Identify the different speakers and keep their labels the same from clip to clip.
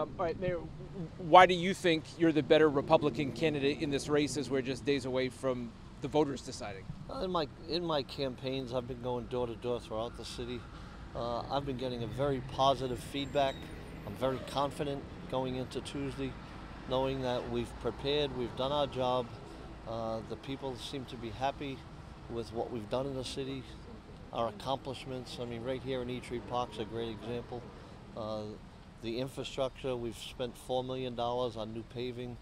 Speaker 1: All right, Mayor, why do you think you're the better Republican candidate in this race as we're just days away from the voters deciding?
Speaker 2: In my campaigns, I've been going door to door throughout the city. I've been getting a very positive feedback. I'm very confident going into Tuesday, knowing that we've prepared, we've done our job. The people seem to be happy with what we've done in the city, our accomplishments. I mean, right here in E-Tree Park's a great example. The infrastructure, we've spent $4 million on new paving.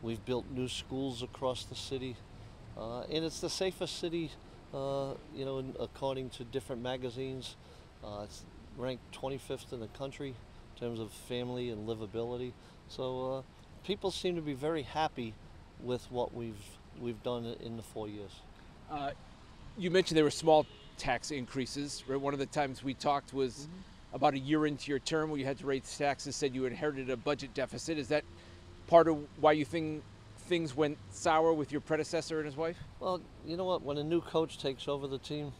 Speaker 2: We've built new schools across the city. And it's the safest city, according to different magazines. It's ranked 25th in the country in terms of family and livability. So people seem to be very happy with what we've done in the 4 years.
Speaker 1: You mentioned there were small tax increases, right? One of the times we talked was about a year into your term where you had to raise taxes, said you inherited a budget deficit. Is that part of why you think things went sour with your predecessor and his wife?
Speaker 2: Well, you know what? When a new coach takes over the team,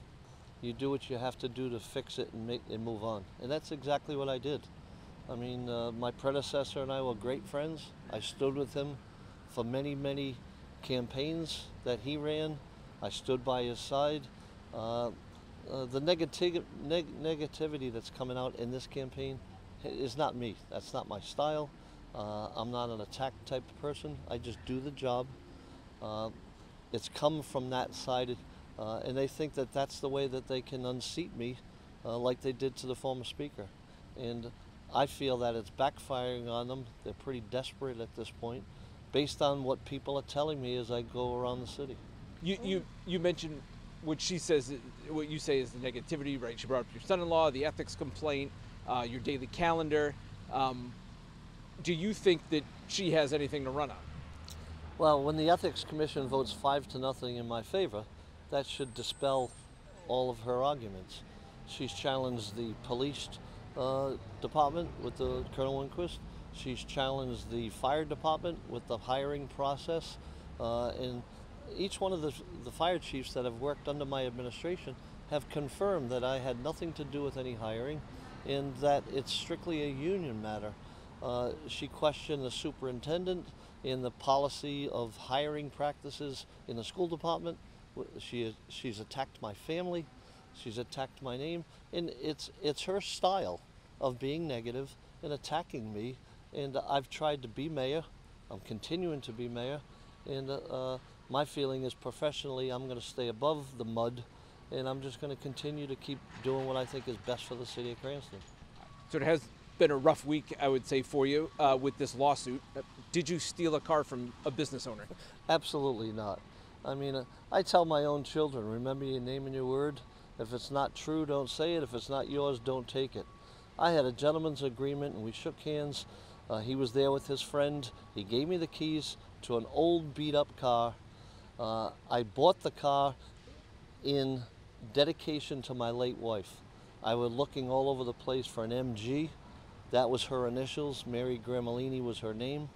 Speaker 2: you do what you have to do to fix it and move on. And that's exactly what I did. I mean, my predecessor and I were great friends. I stood with him for many, many campaigns that he ran. I stood by his side. The negativity that's coming out in this campaign is not me. That's not my style. I'm not an attack type of person. I just do the job. It's come from that side, and they think that that's the way that they can unseat me, like they did to the former speaker. And I feel that it's backfiring on them. They're pretty desperate at this point, based on what people are telling me as I go around the city.
Speaker 1: You mentioned what she says, what you say is the negativity, right? She brought up your son-in-law, the ethics complaint, your daily calendar. Do you think that she has anything to run on?
Speaker 2: Well, when the Ethics Commission votes 5-0 in my favor, that should dispel all of her arguments. She's challenged the police department with the Colonel Inquist. She's challenged the fire department with the hiring process, and each one of the fire chiefs that have worked under my administration have confirmed that I had nothing to do with any hiring and that it's strictly a union matter. She questioned the superintendent in the policy of hiring practices in the school department. She's attacked my family. She's attacked my name. And it's her style of being negative and attacking me. And I've tried to be mayor. I'm continuing to be mayor. And my feeling is professionally I'm going to stay above the mud, and I'm just going to continue to keep doing what I think is best for the city of Cranston.
Speaker 1: So it has been a rough week, I would say, for you with this lawsuit. Did you steal a car from a business owner?
Speaker 2: Absolutely not. I mean, I tell my own children, remember your name and your word. If it's not true, don't say it. If it's not yours, don't take it. I had a gentleman's agreement, and we shook hands. He was there with his friend. He gave me the keys to an old beat-up car. I bought the car in dedication to my late wife. I was looking all over the place for an MG. That was her initials. Mary Gramellini was her name.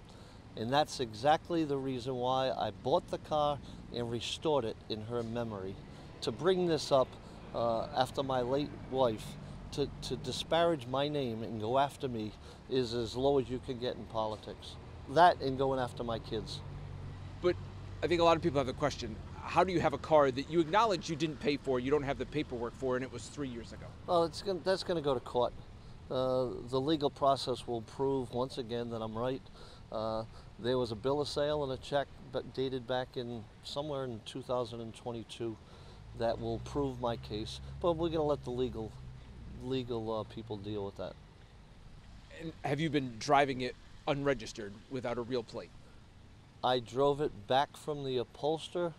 Speaker 2: And that's exactly the reason why I bought the car and restored it in her memory. To bring this up after my late wife, to disparage my name and go after me is as low as you can get in politics. That and going after my kids.
Speaker 1: But I think a lot of people have the question, how do you have a car that you acknowledge you didn't pay for, you don't have the paperwork for, and it was 3 years ago?
Speaker 2: Well, that's going to go to court. The legal process will prove once again that I'm right. There was a bill of sale and a check dated back in somewhere in 2022 that will prove my case, but we're going to let the legal people deal with that.
Speaker 1: And have you been driving it unregistered without a real plate?
Speaker 2: I drove it back from the upholster,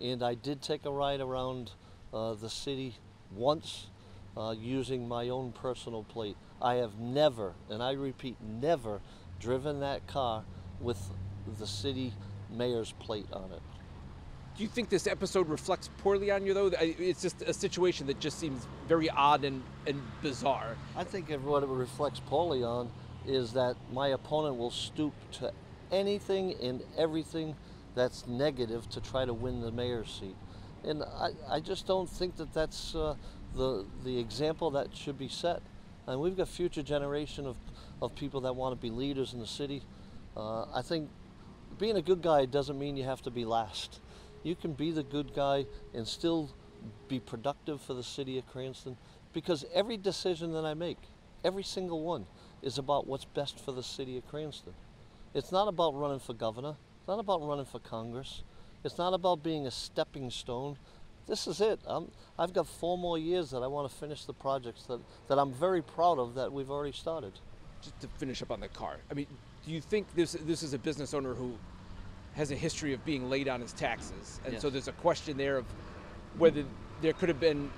Speaker 2: and I did take a ride around the city once using my own personal plate. I have never, and I repeat, never driven that car with the city mayor's plate on it.
Speaker 1: Do you think this episode reflects poorly on you, though? It's just a situation that just seems very odd and bizarre.
Speaker 2: I think what it reflects poorly on is that my opponent will stoop to anything and everything that's negative to try to win the mayor's seat. And I just don't think that that's the example that should be set. And we've got future generation of people that want to be leaders in the city. I think being a good guy doesn't mean you have to be last. You can be the good guy and still be productive for the city of Cranston, because every decision that I make, every single one, is about what's best for the city of Cranston. It's not about running for governor. It's not about running for Congress. It's not about being a stepping stone. This is it. I've got 4 more years that I want to finish the projects that I'm very proud of that we've already started.
Speaker 1: Just to finish up on the car, I mean, do you think this is a business owner who has a history of being late on his taxes, and
Speaker 2: Yes.
Speaker 1: so there's a question there of whether there could have been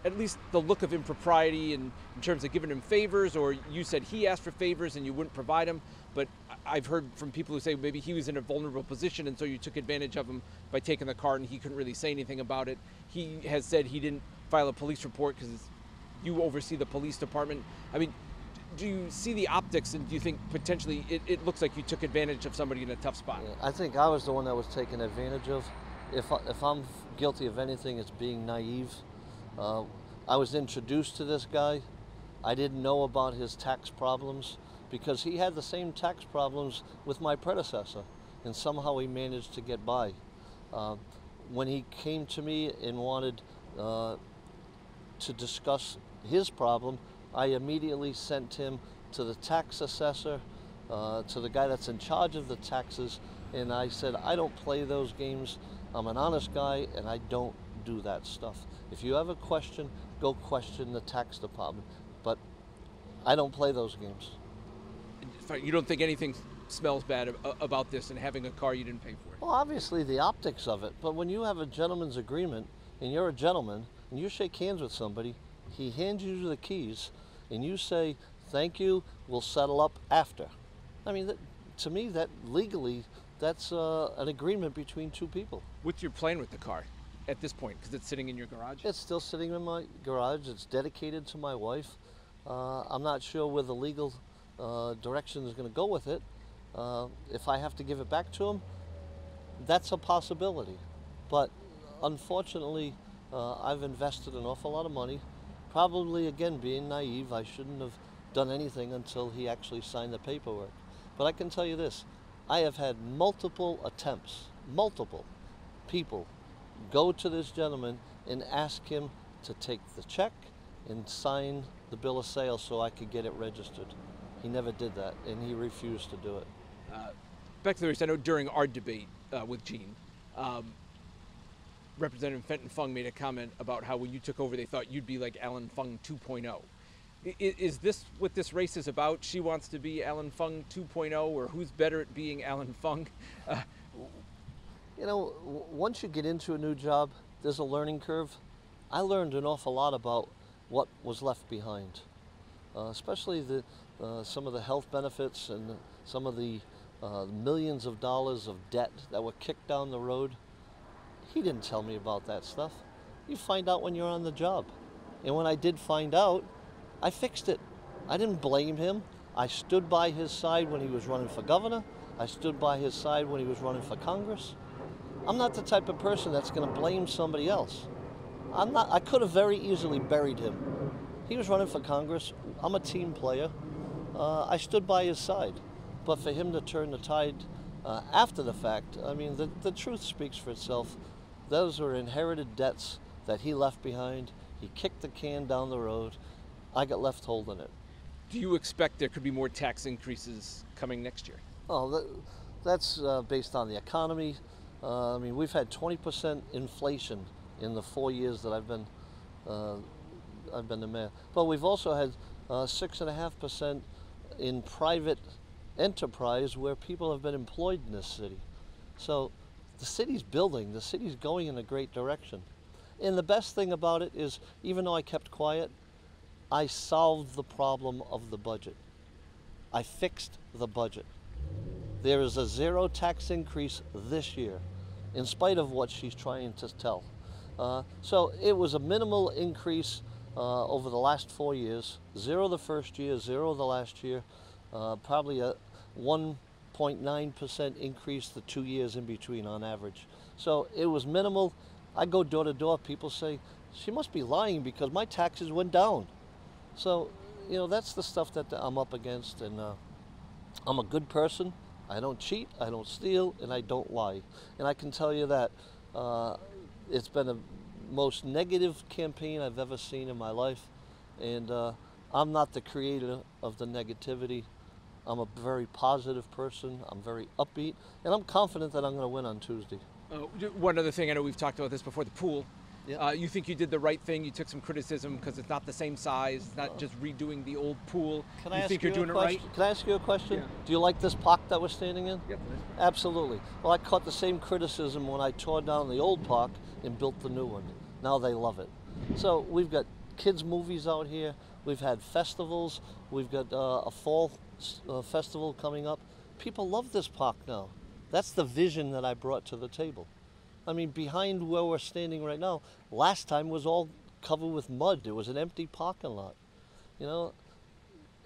Speaker 1: at least the look of impropriety in terms of giving him favors, or you said he asked for favors and you wouldn't provide them, but I've heard from people who say maybe he was in a vulnerable position and so you took advantage of him by taking the car and he couldn't really say anything about it. He has said he didn't file a police report because you oversee the police department. I mean, do you see the optics, and do you think potentially it looks like you took advantage of somebody in a tough spot?
Speaker 2: Yeah, I think I was the one that was taken advantage of. If I'm guilty of anything, it's being naive. I was introduced to this guy. I didn't know about his tax problems because he had the same tax problems with my predecessor, and somehow he managed to get by. When he came to me and wanted to discuss his problem, I immediately sent him to the tax assessor, to the guy that's in charge of the taxes, and I said, I don't play those games. I'm an honest guy and I don't do that stuff. If you have a question, go question the tax department, but I don't play those games.
Speaker 1: You don't think anything smells bad about this and having a car you didn't pay for?
Speaker 2: Well, obviously the optics of it, but when you have a gentleman's agreement and you're a gentleman and you shake hands with somebody, he hands you the keys and you say, thank you, we'll settle up after. I mean, to me, that legally, that's an agreement between 2 people.
Speaker 1: What's your plan with the car at this point? Because it's sitting in your garage?
Speaker 2: It's still sitting in my garage. It's dedicated to my wife. I'm not sure where the legal direction is going to go with it. If I have to give it back to him, that's a possibility. But unfortunately, I've invested an awful lot of money. Probably, again, being naive, I shouldn't have done anything until he actually signed the paperwork. But I can tell you this, I have had multiple attempts, multiple people go to this gentleman and ask him to take the check and sign the bill of sale so I could get it registered. He never did that, and he refused to do it.
Speaker 1: Back to the race, I know during our debate with Gene, Representative Fenton Fung made a comment about how when you took over, they thought you'd be like Alan Fung 2.0. Is this what this race is about? She wants to be Alan Fung 2.0, or who's better at being Alan Fung?
Speaker 2: You know, once you get into a new job, there's a learning curve. I learned an awful lot about what was left behind, especially some of the health benefits and some of the millions of dollars of debt that were kicked down the road. He didn't tell me about that stuff. You find out when you're on the job. And when I did find out, I fixed it. I didn't blame him. I stood by his side when he was running for governor. I stood by his side when he was running for Congress. I'm not the type of person that's going to blame somebody else. I could have very easily buried him. He was running for Congress. I'm a team player. I stood by his side. But for him to turn the tide after the fact, I mean, the truth speaks for itself. Those were inherited debts that he left behind. He kicked the can down the road. I got left holding it.
Speaker 1: Do you expect there could be more tax increases coming next year?
Speaker 2: Oh, that's based on the economy. I mean, we've had 20% inflation in the 4 years that I've been the mayor. But we've also had 6.5% in private enterprise where people have been employed in this city. So the city's building, the city's going in a great direction. And the best thing about it is, even though I kept quiet, I solved the problem of the budget. I fixed the budget. There is a 0 tax increase this year, in spite of what she's trying to tell. So it was a minimal increase over the last 4 years. 0 the first year, 0 the last year, probably a 1.9% increase the 2 years in between on average. So it was minimal. I go door to door, people say, she must be lying because my taxes went down. So you know, that's the stuff that I'm up against, and I'm a good person. I don't cheat, I don't steal, and I don't lie. And I can tell you that it's been the most negative campaign I've ever seen in my life, and I'm not the creator of the negativity. I'm a very positive person, I'm very upbeat, and I'm confident that I'm going to win on Tuesday.
Speaker 1: One other thing, I know we've talked about this before, the pool.
Speaker 2: Yeah.
Speaker 1: You think you did the right thing? You took some criticism because it's not the same size. It's not just redoing the old pool.
Speaker 2: Can I ask
Speaker 1: think
Speaker 2: you
Speaker 1: you're doing
Speaker 2: a
Speaker 1: it
Speaker 2: question?
Speaker 1: right?
Speaker 2: Can I ask you a question?
Speaker 1: Yeah.
Speaker 2: Do you like this park that we're standing in?
Speaker 1: Yep.
Speaker 2: Absolutely. Well, I caught the same criticism when I tore down the old park and built the new one. Now they love it. So we've got kids' movies out here. We've had festivals. We've got a fall festival coming up. People love this park now. That's the vision that I brought to the table. I mean, behind where we're standing right now, last time was all covered with mud. It was an empty parking lot. You know,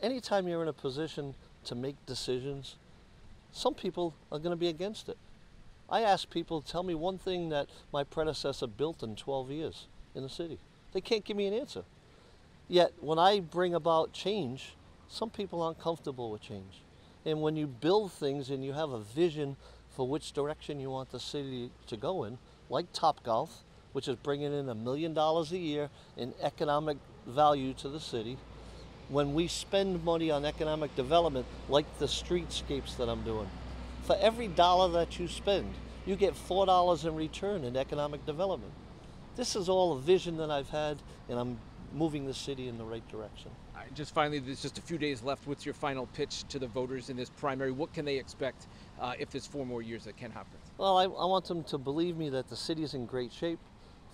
Speaker 2: anytime you're in a position to make decisions, some people are going to be against it. I ask people, tell me one thing that my predecessor built in 12 years in the city. They can't give me an answer. Yet, when I bring about change, some people aren't comfortable with change. And when you build things and you have a vision for which direction you want the city to go in, like Topgolf, which is bringing in $1 million a year in economic value to the city. When we spend money on economic development, like the streetscapes that I'm doing, for every dollar that you spend, you get $4 in return in economic development. This is all a vision that I've had, and I'm moving the city in the right direction.
Speaker 1: Just finally, there's just a few days left. What's your final pitch to the voters in this primary? What can they expect if there's 4 more years at Ken Hopkins?
Speaker 2: Well, I want them to believe me that the city is in great shape.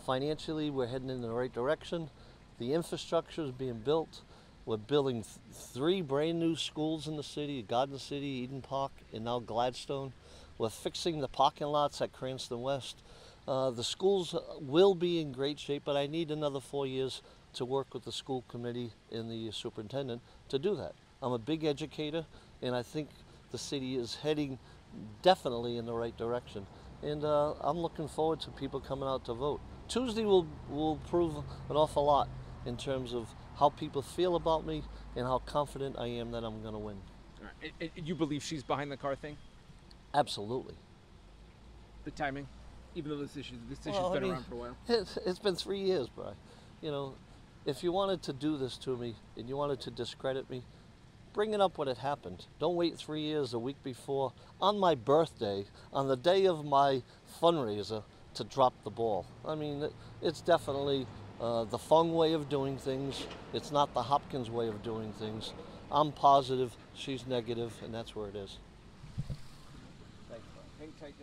Speaker 2: Financially, we're heading in the right direction. The infrastructure is being built. We're building 3 brand new schools in the city, Garden City, Eden Park, and now Gladstone. We're fixing the parking lots at Cranston West. The schools will be in great shape, but I need another 4 years to work with the school committee and the superintendent to do that. I'm a big educator, and I think the city is heading definitely in the right direction. And I'm looking forward to people coming out to vote. Tuesday will prove an awful lot in terms of how people feel about me and how confident I am that I'm going to win.
Speaker 1: All right. And you believe she's behind the car thing?
Speaker 2: Absolutely.
Speaker 1: The timing? Even though this issue's
Speaker 2: Well,
Speaker 1: been around for a while?
Speaker 2: It's been 3 years, Brian. You know, if you wanted to do this to me and you wanted to discredit me, bring it up when it happened. Don't wait 3 years, a week before, on my birthday, on the day of my fundraiser, to drop the ball. I mean, it's definitely the Fung way of doing things. It's not the Hopkins way of doing things. I'm positive, she's negative, and that's where it is.